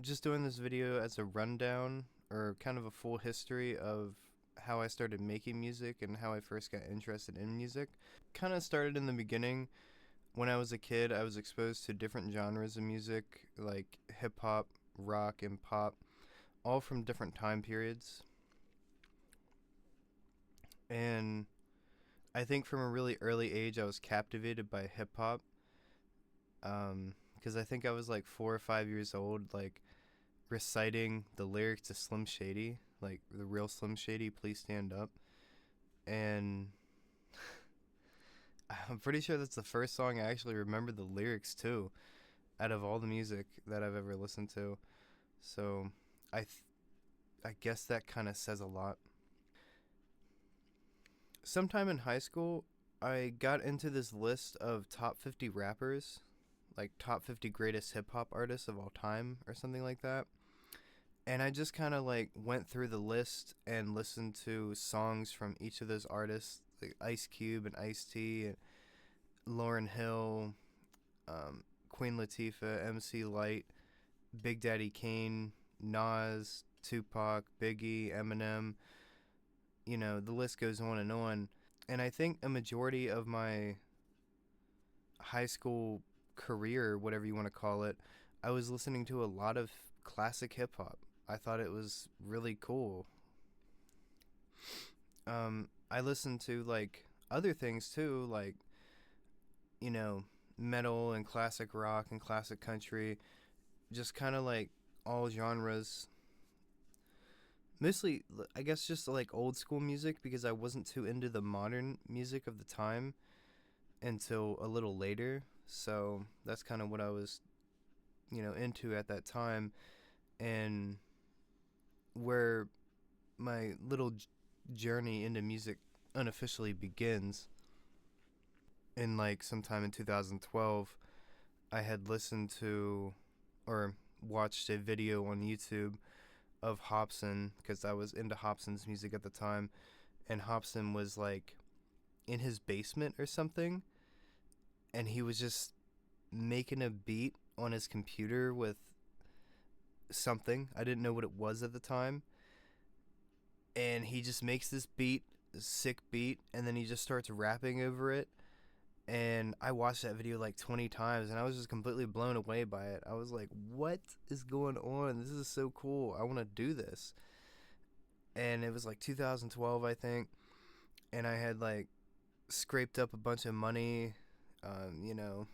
just doing this video as a rundown or kind of a full history of how I started making music and how I first got interested in music. Kind of started in the beginning. When I was a kid, I was exposed to different genres of music like hip hop, rock, and pop, all from different time periods. And I think from a really early age, I was captivated by hip hop. Because I think I was like 4 or 5 years old, like reciting the lyrics to Slim Shady, like the real Slim Shady, "Please Stand Up." And I'm pretty sure that's the first song I actually remember the lyrics to out of all the music that I've ever listened to. So I th- I guess that kind of says a lot. Sometime in high school, I got into this list of top 50 rappers, like top 50 greatest hip hop artists of all time or something like that. And I just kind of like went through the list and listened to songs from each of those artists, like Ice Cube and Ice T, and Lauryn Hill, Queen Latifah, MC Light, Big Daddy Kane, Nas, Tupac, Biggie, Eminem. The list goes on and on. And I think a majority of my high school career, whatever you want to call it, I was listening to a lot of classic hip hop. I thought it was really cool. I listened to like other things too, like you know, metal and classic rock and classic country, just kind of like all genres. Mostly, I guess, just like old school music because I wasn't too into the modern music of the time until a little later. So that's kind of what I was, into at that time, and where my little journey into music unofficially begins. In like sometime in 2012, I had listened to or watched a video on YouTube of Hobson because I was into Hobson's music at the time, and Hobson was like in his basement or something, and he was just making a beat on his computer with something. I didn't know what it was at the time, and he just makes this beat, sick beat, and then he just starts rapping over it. And I watched that video like 20 times and I was just completely blown away by it. I was like, what is going on? This is so cool. I want to do this. And it was like 2012, I think. And I had like scraped up a bunch of money, um, you know,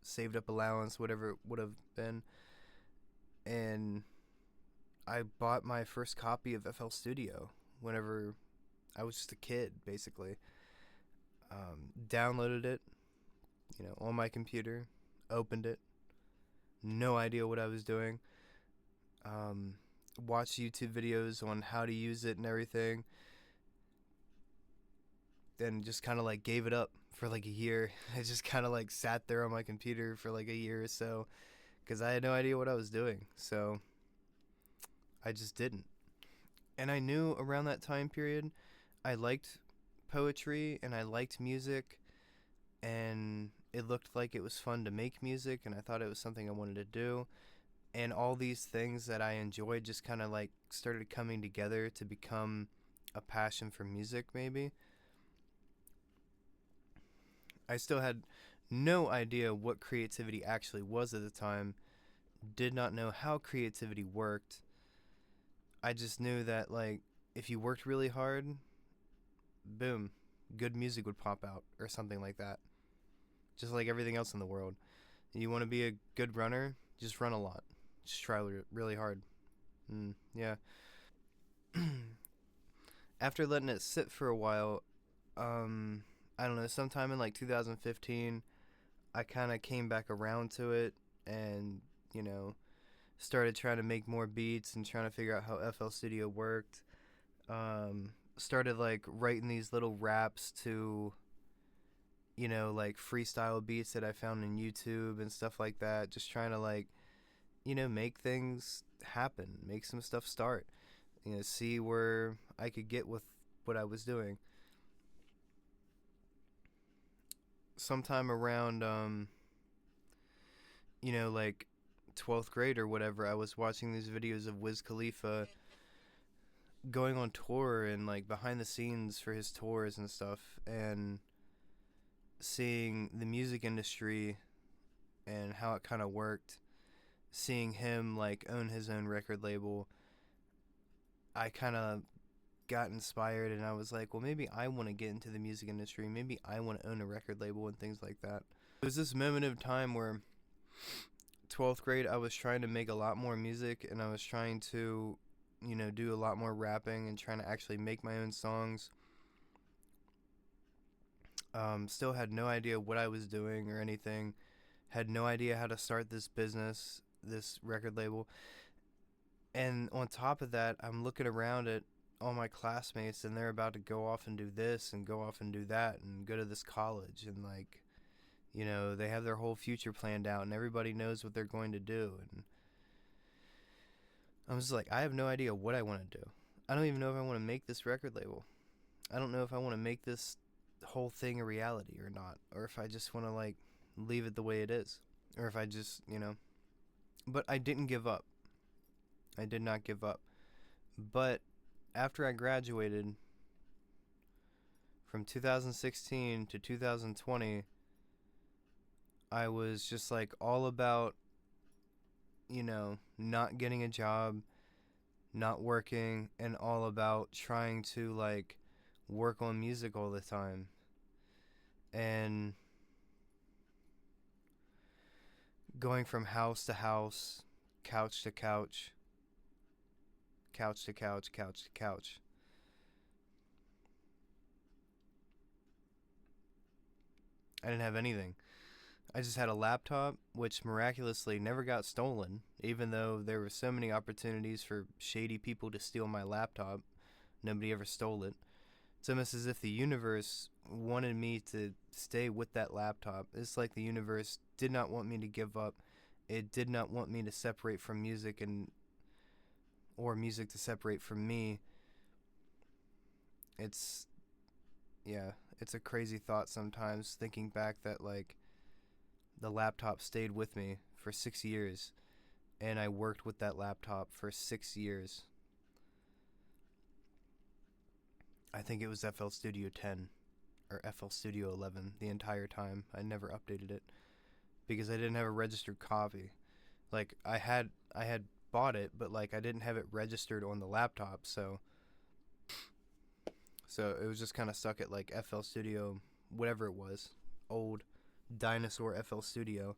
saved up allowance, whatever it would have been. And I bought my first copy of FL Studio whenever I was just a kid, basically. Downloaded it, on my computer, opened it, no idea what I was doing. Um, Watched YouTube videos on how to use it and everything. Then just kind of like gave it up for like a year. I just kind of like sat there on my computer for like a year or so because I had no idea what I was doing. So I just didn't. And I knew around that time period I liked poetry and I liked music, and it looked like it was fun to make music, and I thought it was something I wanted to do. And all these things that I enjoyed just kind of like started coming together to become a passion for music, maybe. I still had no idea what creativity actually was at the time, did not know how creativity worked. I just knew that, like, if you worked really hard, boom, good music would pop out or something like that. Just like everything else in the world. You want to be a good runner, just run a lot. Just try really hard. Yeah. After letting it sit for a while, um, I don't know, sometime in like 2015, I kind of came back around to it and, you know, started trying to make more beats and trying to figure out how FL Studio worked. Started like writing these little raps to, like freestyle beats that I found in YouTube and stuff like that. Just trying to like, make things happen, make some stuff start, see where I could get with what I was doing. Sometime around, like 12th grade or whatever, I was watching these videos of Wiz Khalifa going on tour and like behind the scenes for his tours and stuff, and seeing the music industry and how it kind of worked, seeing him like own his own record label, I kind of got inspired, and I was like, well, maybe I want to get into the music industry. Maybe I want to own a record label and things like that. It was this moment of time where 12th grade, I was trying to make a lot more music, and I was trying to, do a lot more rapping and trying to actually make my own songs. Still had no idea what I was doing or anything. Had no idea how to start this business, this record label. And on top of that, I'm looking around at all my classmates, and they're about to go off and do this and go off and do that and go to this college, and like, they have their whole future planned out, and everybody knows what they're going to do. And I was like, I have no idea what I want to do. I don't even know if I want to make this record label. I don't know if I want to make this whole thing a reality or not, or if I just want to like leave it the way it is, or if I just, but I didn't give up. I did not give up. But after I graduated from 2016 to 2020, I was just like all about, not getting a job, not working, and all about trying to like work on music all the time. And going from house to house, couch to couch, couch to couch, couch to couch. I didn't have anything. I just had a laptop, which miraculously never got stolen, even though there were so many opportunities for shady people to steal my laptop. Nobody ever stole it. It's almost as if the universe wanted me to stay with that laptop. It's like the universe did not want me to give up. It did not want me to separate from music, or music to separate from me. It's a crazy thought sometimes, thinking back that like the laptop stayed with me for 6 years, and I worked with that laptop for 6 years. I think it was FL Studio 10 or FL Studio 11 the entire time. I never updated it because I didn't have a registered copy. Like I had bought it, but like I didn't have it registered on the laptop, so it was just kind of stuck at like FL Studio, whatever it was, old dinosaur FL Studio.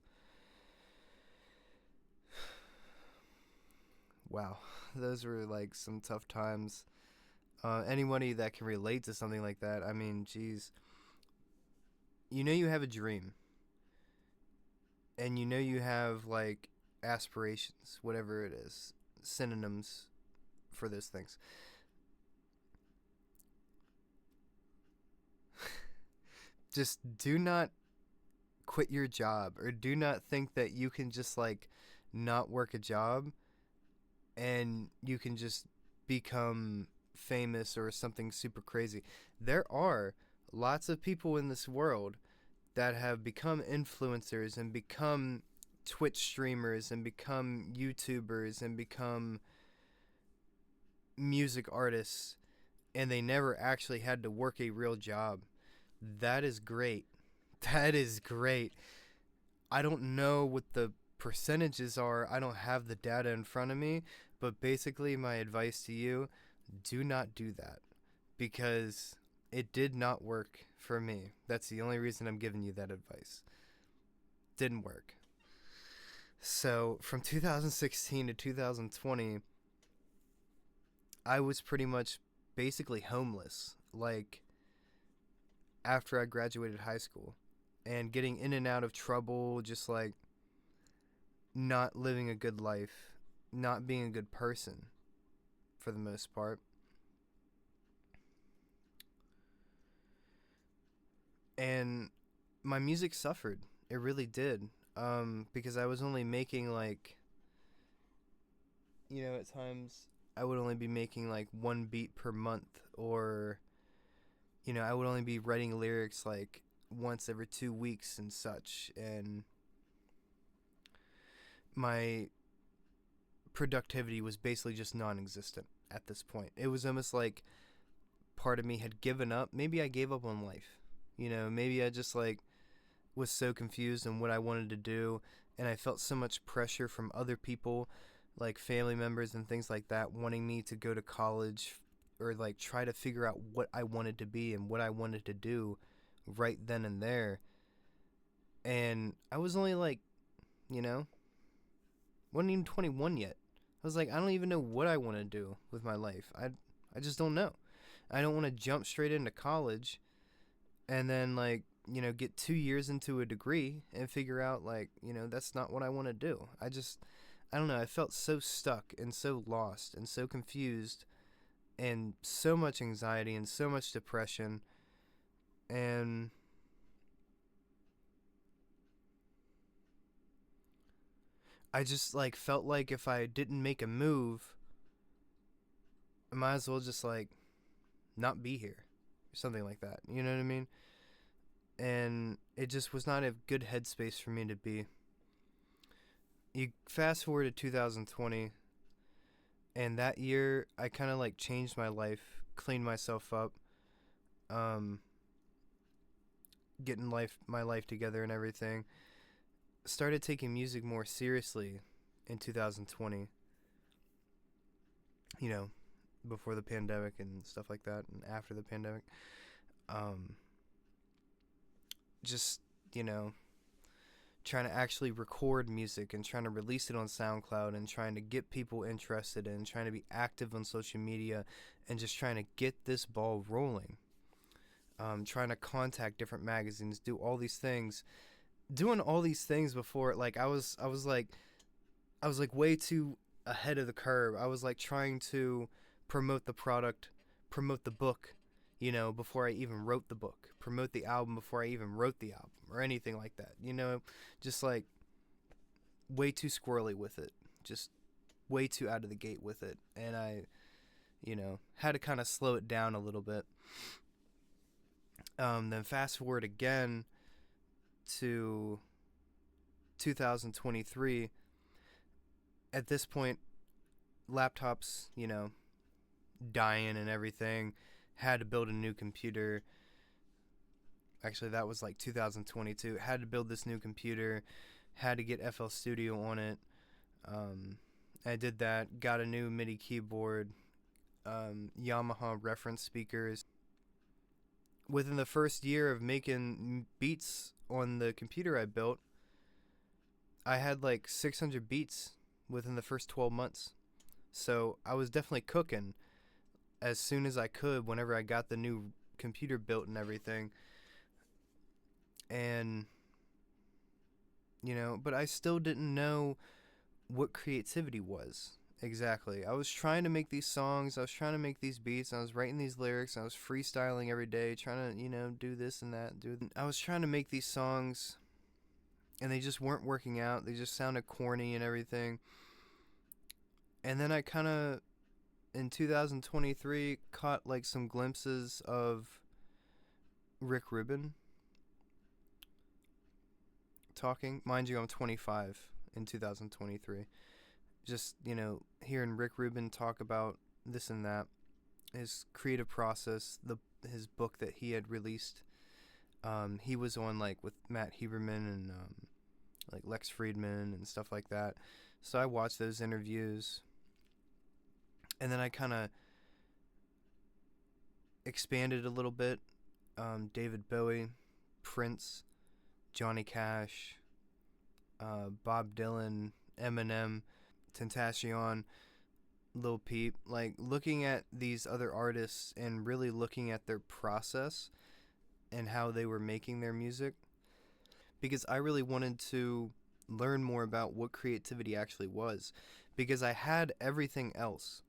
Wow, those were like some tough times. Anybody that can relate to something like that, I mean, geez. You have a dream. And you have, like, aspirations, whatever it is. Synonyms for those things. Just do not quit your job, or do not think that you can just, like, not work a job and you can just become famous or something super crazy. There are lots of people in this world that have become influencers and become Twitch streamers and become YouTubers and become music artists, and they never actually had to work a real job. That is great. That is great. I don't know what the percentages are. I don't have the data in front of me, but basically my advice to you, do not do that, because it did not work for me. That's the only reason I'm giving you that advice. Didn't work. So from 2016 to 2020, I was pretty much basically homeless, like after I graduated high school, and getting in and out of trouble, just like not living a good life, not being a good person for the most part. And my music suffered. It really did. Because I was only making like, at times I would only be making like one beat per month, or, I would only be writing lyrics like once every 2 weeks and such. And my productivity was basically just non-existent at this point. It was almost like part of me had given up. Maybe I gave up on life. Maybe I just like was so confused on what I wanted to do, and I felt so much pressure from other people, like family members and things like that, wanting me to go to college or like try to figure out what I wanted to be and what I wanted to do right then and there. And I was only like, you know, wasn't even 21 yet. I was like, I don't even know what I want to do with my life. I just don't know. I don't want to jump straight into college and then like, get 2 years into a degree and figure out like, that's not what I want to do. I don't know, I felt so stuck and so lost and so confused and so much anxiety and so much depression. And I just like felt like if I didn't make a move, I might as well just like not be here or something like that. You know what I mean? And it just was not a good headspace for me to be. You fast forward to 2020, and that year I kind of like changed my life, cleaned myself up, um, getting my life together and everything. Started taking music more seriously in 2020. You know, before the pandemic and stuff like that, and after the pandemic. Um, just you know, trying to actually record music and trying to release it on SoundCloud and trying to get people interested in, trying to be active on social media and just trying to get this ball rolling. Trying to contact different magazines, do all these things, doing all these things before like I was like way too ahead of the curve. I was like trying to promote the product, promote the book, before I even wrote the book, promote the album before I even wrote the album or anything like that. Just like way too squirrely with it, just way too out of the gate with it. And I, had to kind of slow it down a little bit. Then fast forward again to 2023. At this point, laptops, dying and everything. Had to build a new computer. Actually, that was like 2022. Had to build this new computer. Had to get FL Studio on it. I did that. Got a new MIDI keyboard. Yamaha reference speakers. Within the first year of making beats on the computer I built, I had like 600 beats within the first 12 months. So I was definitely cooking as soon as I could whenever I got the new computer built and everything. And, but I still didn't know what creativity was exactly. I was trying to make these songs, I was trying to make these beats, I was writing these lyrics, I was freestyling every day, trying to, do this and that. I was trying to make these songs, and they just weren't working out. They just sounded corny and everything. And then I kind of, in 2023, caught like some glimpses of Rick Rubin talking. Mind you, I'm 25 in 2023. Just, hearing Rick Rubin talk about this and that, his creative process, his book that he had released. He was on like with Matt Heberman and like Lex Friedman and stuff like that. So I watched those interviews, and then I kind of expanded a little bit. David Bowie, Prince, Johnny Cash, Bob Dylan, Eminem, Tentacion, Lil Peep. Like looking at these other artists and really looking at their process and how they were making their music, because I really wanted to learn more about what creativity actually was, because I had everything else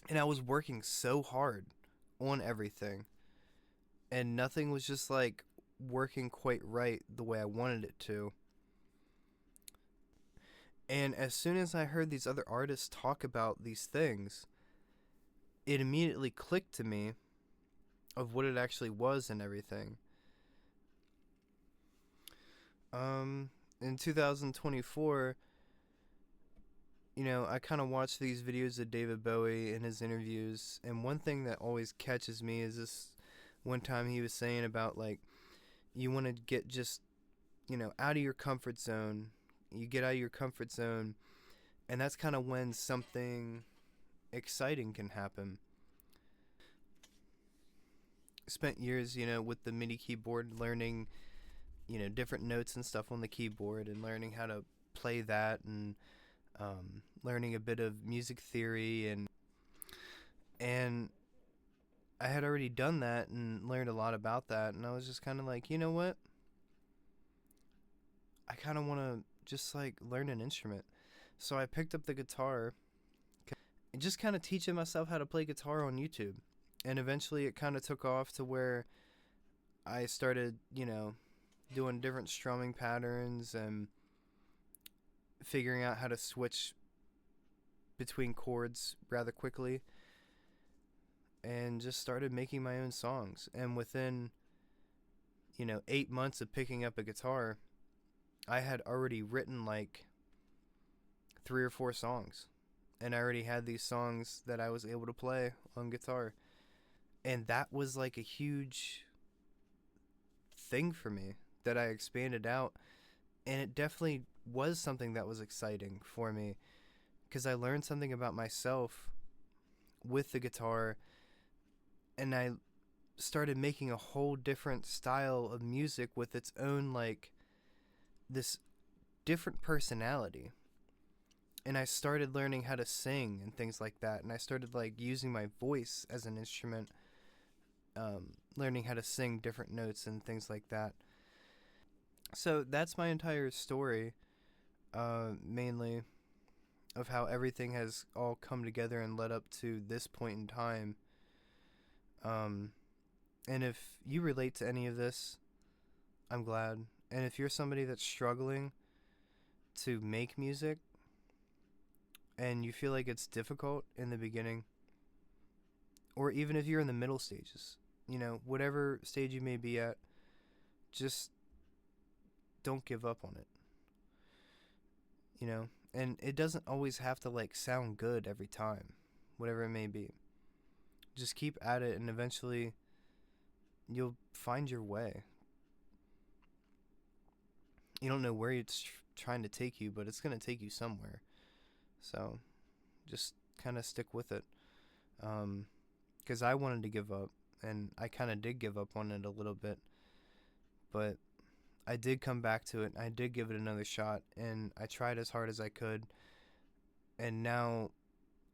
and I was working so hard on everything, and nothing was just like working quite right the way I wanted it to. And as soon as I heard these other artists talk about these things, it immediately clicked to me of what it actually was and everything. in 2024, you know, I kind of watch these videos of David Bowie and his interviews, and one thing that always catches me is this one time he was saying about, like, you want to get just, you know, out of your comfort zone. You get out of your comfort zone, and that's kind of when something exciting can happen. Spent years, you know, with the MIDI keyboard, learning, you know, different notes and stuff on the keyboard, and learning how to play that, and learning a bit of music theory, and I had already done that and learned a lot about that, and I was just kind of like, you know what? I kind of want to just like learn an instrument. So I picked up the guitar and just kind of teaching myself how to play guitar on YouTube. And eventually it kind of took off to where I started, you know, doing different strumming patterns and figuring out how to switch between chords rather quickly, and just started making my own songs. And within, you know, 8 months of picking up a guitar, I had already written like 3 or 4 songs. And I already had these songs that I was able to play on guitar. And that was like a huge thing for me that I expanded out. And it definitely was something that was exciting for me, because I learned something about myself with the guitar, and I started making a whole different style of music with its own, like, this different personality. And I started learning how to sing and things like that, and I started like using my voice as an instrument, learning how to sing different notes and things like that. So that's my entire story, mainly, of how everything has all come together and led up to this point in time. And if you relate to any of this, I'm glad. And if you're somebody that's struggling to make music and you feel like it's difficult in the beginning, or even if you're in the middle stages, you know, whatever stage you may be at, just don't give up on it. You know, and it doesn't always have to like sound good every time, whatever it may be. Just keep at it, and eventually you'll find your way. You don't know where it's trying to take you, but it's going to take you somewhere. So just kind of stick with it. Because I wanted to give up, and I kind of did give up on it a little bit. But I did come back to it. I did give it another shot, and I tried as hard as I could. And now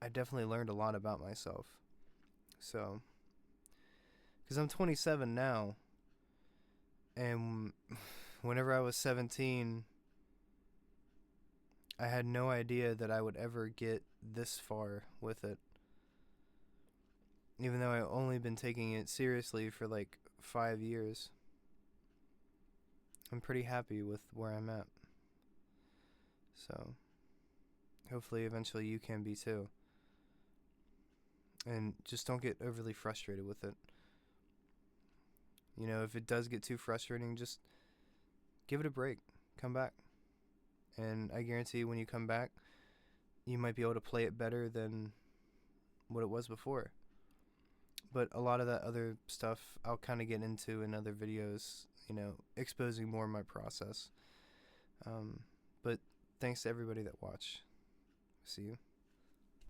I definitely learned a lot about myself. So, because I'm 27 now, and whenever I was 17, I had no idea that I would ever get this far with it. Even though I've only been taking it seriously for like 5 years. I'm pretty happy with where I'm at. So, hopefully eventually you can be too. And just don't get overly frustrated with it. You know, if it does get too frustrating, just give it a break. Come back. And I guarantee when you come back, you might be able to play it better than what it was before. But a lot of that other stuff I'll kind of get into in other videos, you know, exposing more of my process. But thanks to everybody that watched. See you.